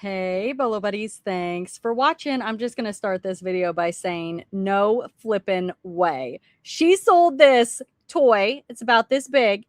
Hey, Bolo buddies, thanks for watching. I'm just going to start this video by saying no flippin' way. She sold this toy, it's about this big,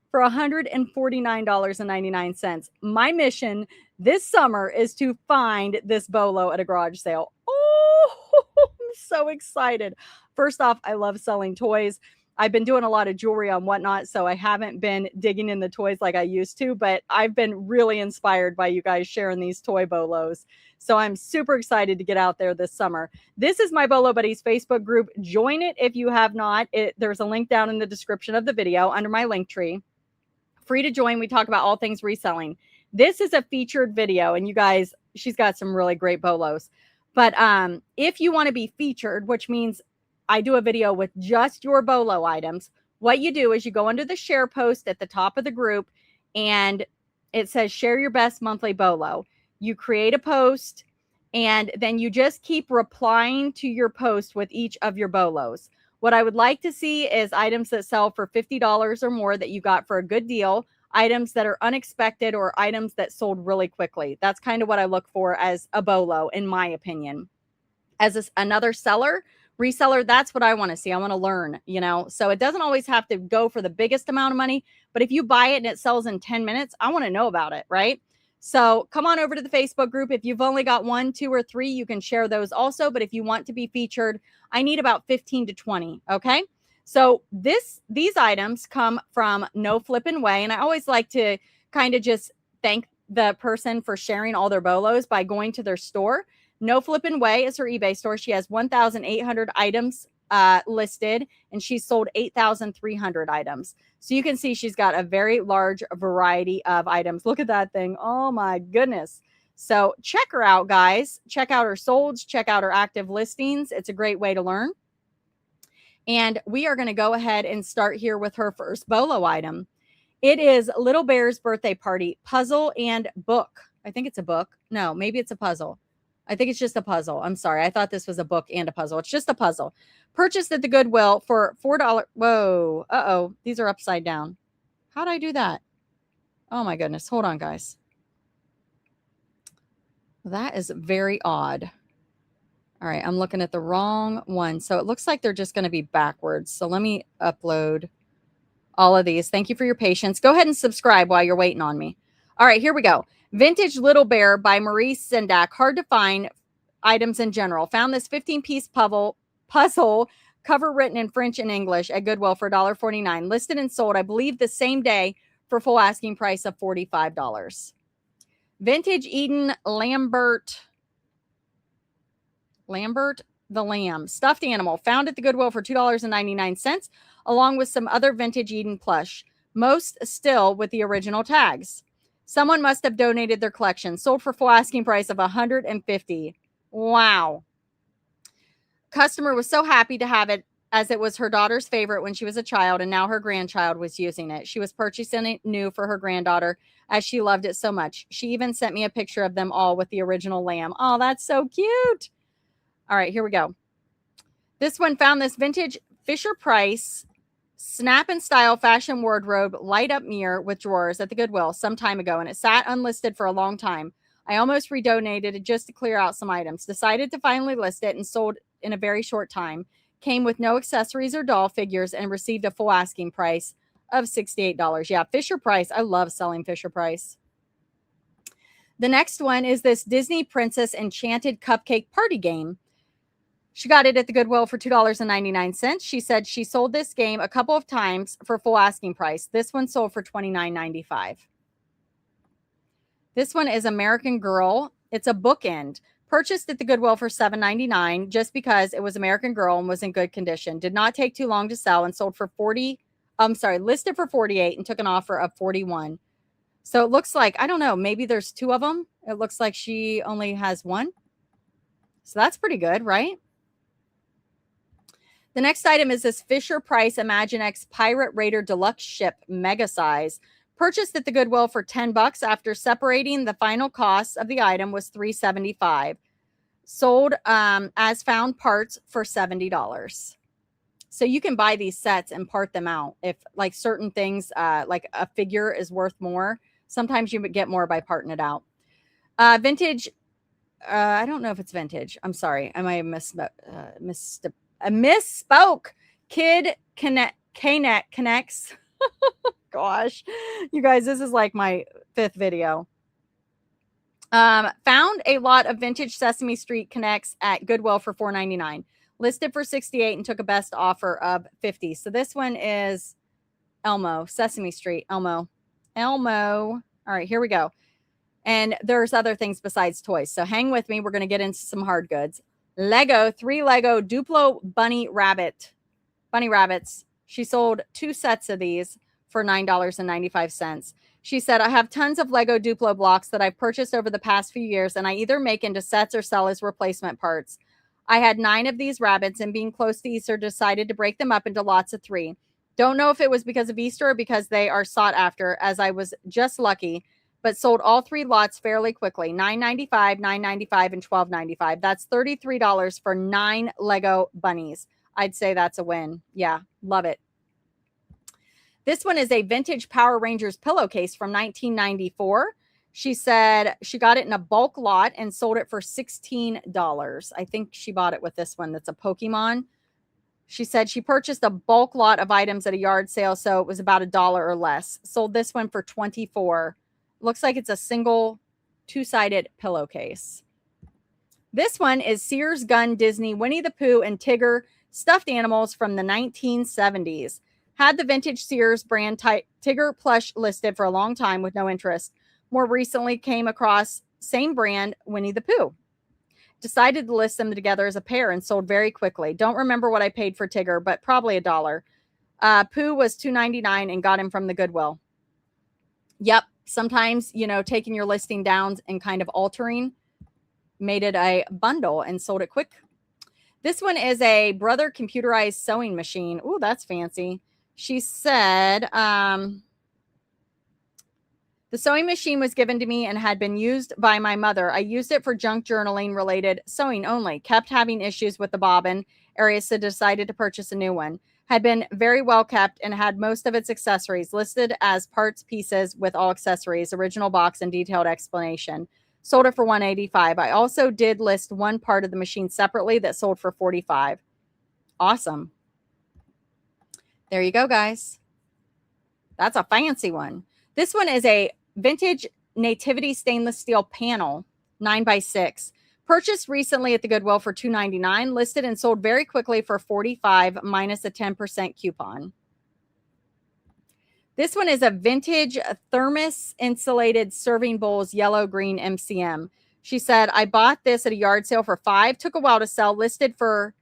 for $149.99. My mission this summer is to find this Bolo at a garage sale. Oh, I'm so excited. First off, I love selling toys. I've been doing a lot of jewelry on Whatnot, so I haven't been digging in the toys like I used to, but I've been really inspired by you guys sharing these toy Bolos. So I'm super excited to get out there this summer. This is my Bolo Buddies Facebook group. Join it if you have not. There's a link down in the description of the video under my link tree. Free to join. We talk about all things reselling. This is a featured video, and you guys, she's got some really great Bolos. But if you want to be featured, which means I do a video with just your Bolo items, what you do is you go under the share post at the top of the group, and it says share your best monthly Bolo. You create a post, and then you just keep replying to your post with each of your Bolos. What I would like to see is items that sell for $50 or more that you got for a good deal, items that are unexpected, or items that sold really quickly. That's kind of what I look for as a Bolo, in my opinion. As another reseller, that's what I want to see. I want to learn, so it doesn't always have to go for the biggest amount of money, but if you buy it and it sells in 10 minutes, I want to know about it, right? So come on over to the Facebook group. If you've only got 1, 2, or 3, you can share those also. But if you want to be featured, I need about 15 to 20. Okay. So these items come from No Flippin' Way. And I always like to kind of just thank the person for sharing all their Bolos by going to their store. No Flippin' Way is her eBay store. She has 1,800 items listed, and she's sold 8,300 items. So you can see she's got a very large variety of items. Look at that thing. Oh my goodness. So check her out, guys. Check out her solds. Check out her active listings. It's a great way to learn. And we are going to go ahead and start here with her first Bolo item. It is Little Bear's Birthday Party Puzzle and Book. I think it's a book. No, maybe it's a puzzle. I think it's just a puzzle. I'm sorry. I thought this was a book and a puzzle. It's just a puzzle. Purchased at the Goodwill for $4. Whoa. Uh-oh. These are upside down. How'd I do that? Oh, my goodness. Hold on, guys. That is very odd. All right. I'm looking at the wrong one. So it looks like they're just going to be backwards. So let me upload all of these. Thank you for your patience. Go ahead and subscribe while you're waiting on me. All right. Here we go. Vintage Little Bear by Maurice Sendak. Hard to find items in general. Found this 15-piece puzzle cover written in French and English at Goodwill for $1.49. Listed and sold, I believe, the same day for full asking price of $45. Vintage Eden Lambert the Lamb. Stuffed animal. Found at the Goodwill for $2.99, along with some other vintage Eden plush. Most still with the original tags. Someone must have donated their collection. Sold for full asking price of $150. Wow. Customer was so happy to have it, as it was her daughter's favorite when she was a child, and now her grandchild was using it. She was purchasing it new for her granddaughter, as she loved it so much. She even sent me a picture of them all with the original lamb. Oh, that's so cute. All right, here we go. This one found this vintage Fisher-Price Snap and Style fashion wardrobe light up mirror with drawers at the Goodwill some time ago, and it sat unlisted for a long time. I almost redonated it just to clear out some items. Decided to finally list it and sold in a very short time. Came with no accessories or doll figures and received a full asking price of $68. Yeah, Fisher-Price. I love selling Fisher-Price. The next one is this Disney Princess Enchanted Cupcake Party Game. She got it at the Goodwill for $2.99. She said she sold this game a couple of times for full asking price. This one sold for $29.95. This one is American Girl. It's a bookend. Purchased at the Goodwill for $7.99 just because it was American Girl and was in good condition. Did not take too long to sell and sold for listed for $48 and took an offer of $41. So it looks like, I don't know, maybe there's 2 of them. It looks like she only has 1. So that's pretty good, right? The next item is this Fisher-Price Imaginext Pirate Raider Deluxe Ship Mega Size. Purchased at the Goodwill for $10 after separating the final cost of the item was $3.75. Sold as found parts for $70. So you can buy these sets and part them out. If like certain things, like a figure is worth more, sometimes you would get more by parting it out. Vintage. I don't know if it's vintage. I'm sorry. I might have misspoke. Kid connects. Gosh, you guys, this is like my 5th video. Found a lot of vintage Sesame Street Connects at Goodwill for $4.99. Listed for $68 and took a best offer of $50. So this one is Elmo, Sesame Street, Elmo. All right, here we go. And there's other things besides toys. So hang with me. We're going to get into some hard goods. Lego, 3 Lego Duplo bunny rabbits. She sold 2 sets of these for $9.95. She said, I have tons of Lego Duplo blocks that I've purchased over the past few years, and I either make into sets or sell as replacement parts. I had 9 of these rabbits, and being close to Easter, decided to break them up into lots of 3. Don't know if it was because of Easter or because they are sought after, as I was just lucky, but sold all 3 lots fairly quickly. $9.95, $9.95, and $12.95. That's $33 for 9 Lego bunnies. I'd say that's a win. Yeah, love it. This one is a vintage Power Rangers pillowcase from 1994. She said she got it in a bulk lot and sold it for $16. I think she bought it with this one that's a Pokemon. She said she purchased a bulk lot of items at a yard sale, so it was about $1 or less. Sold this one for $24. Looks like it's a single 2-sided pillowcase. This one is Sears Gun Disney Winnie the Pooh and Tigger stuffed animals from the 1970s. Had the vintage Sears brand Tigger plush listed for a long time with no interest. More recently came across same brand Winnie the Pooh. Decided to list them together as a pair and sold very quickly. Don't remember what I paid for Tigger, but probably $1. Pooh was $2.99 and got him from the Goodwill. Yep. Sometimes, taking your listing down and kind of altering made it a bundle and sold it quick. This one is a Brother computerized sewing machine. Ooh, that's fancy. She said, the sewing machine was given to me and had been used by my mother. I used it for junk journaling related sewing only. Kept having issues with the bobbin area, so decided to purchase a new one. Had been very well kept and had most of its accessories listed as parts pieces with all accessories, original box and detailed explanation. Sold it for $185. I also did list one part of the machine separately that sold for $45. Awesome. There you go, guys. That's a fancy one. This one is a vintage nativity stainless steel panel, 9x6. Purchased recently at the Goodwill for $2.99. Listed and sold very quickly for $45 minus a 10% coupon. This one is a vintage thermos insulated serving bowls, yellow green MCM. She said, I bought this at a yard sale for $5. Took a while to sell. Listed for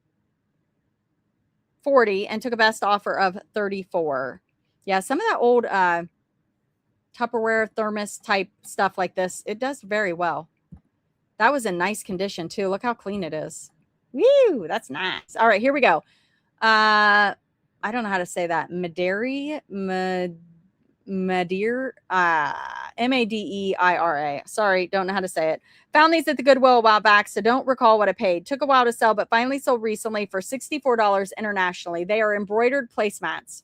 $40 and took a best offer of $34. Yeah, some of that old Tupperware thermos type stuff like this, it does very well. That was in nice condition too. Look how clean it is. Woo, that's nice. All right, here we go. I don't know how to say that. Madeira, Madeira. Sorry, don't know how to say it. Found these at the Goodwill a while back, so don't recall what I paid. Took a while to sell, but finally sold recently for $64 internationally. They are embroidered placemats.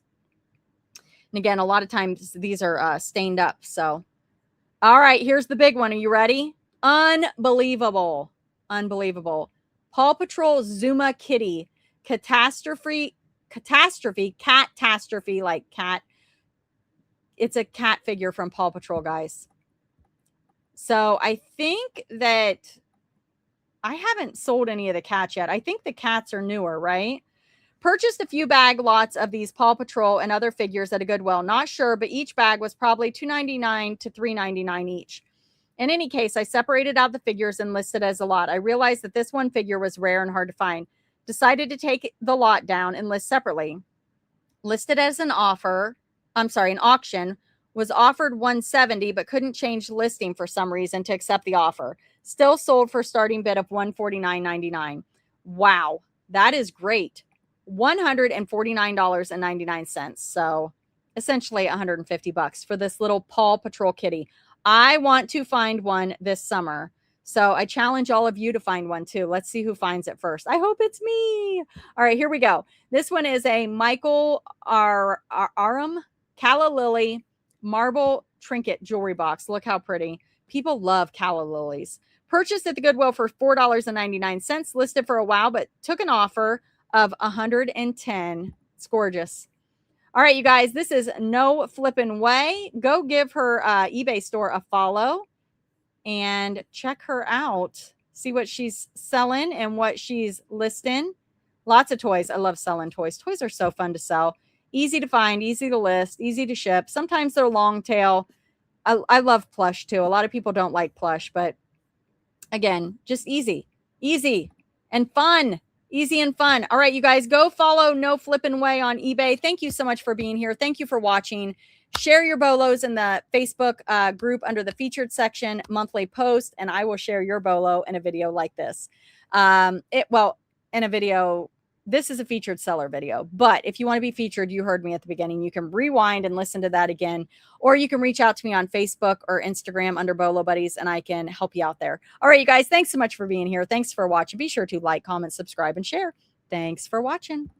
And again, a lot of times these are stained up. So, all right, here's the big one. Are you ready? Unbelievable. Paw Patrol Zuma Kitty. Catastrophe, like cat. It's a cat figure from Paw Patrol, guys. So I think that I haven't sold any of the cats yet. I think the cats are newer, right? Purchased a few bag lots of these Paw Patrol and other figures at a Goodwill. Not sure, but each bag was probably $2.99 to $3.99 each. In any case, I separated out the figures and listed as a lot. I realized that this one figure was rare and hard to find. Decided to take the lot down and list separately. Listed as an auction, was offered $170, but couldn't change the listing for some reason to accept the offer. Still sold for a starting bid of $149.99. Wow, that is great. $149.99. So essentially $150 for this little Paw Patrol kitty. I want to find one this summer. So I challenge all of you to find one too. Let's see who finds it first. I hope it's me. All right, here we go. This one is a Michael Aram Calla Lily marble trinket jewelry box. Look how pretty. People love calla lilies. Purchased at the Goodwill for $4.99. Listed for a while, but took an offer of 110. It's gorgeous. All right, you guys, this is No Flippin' Way. Go give her eBay store a follow and check her out. See what she's selling and what she's listing. Lots of toys. I love selling toys. Toys are so fun to sell. Easy to find, easy to list, easy to ship. Sometimes they're long tail. I love plush too. A lot of people don't like plush, but again, just easy and fun. Easy and fun. All right, you guys, go follow No Flippin' Way on eBay. Thank you so much for being here. Thank you for watching. Share your bolos in the Facebook group under the featured section, monthly post, and I will share your bolo in a video like this. In a video, this is a featured seller video, but if you want to be featured, you heard me at the beginning, you can rewind and listen to that again, or you can reach out to me on Facebook or Instagram under Bolo Buddies, and I can help you out there. All right, you guys, thanks so much for being here. Thanks for watching. Be sure to like, comment, subscribe, and share. Thanks for watching.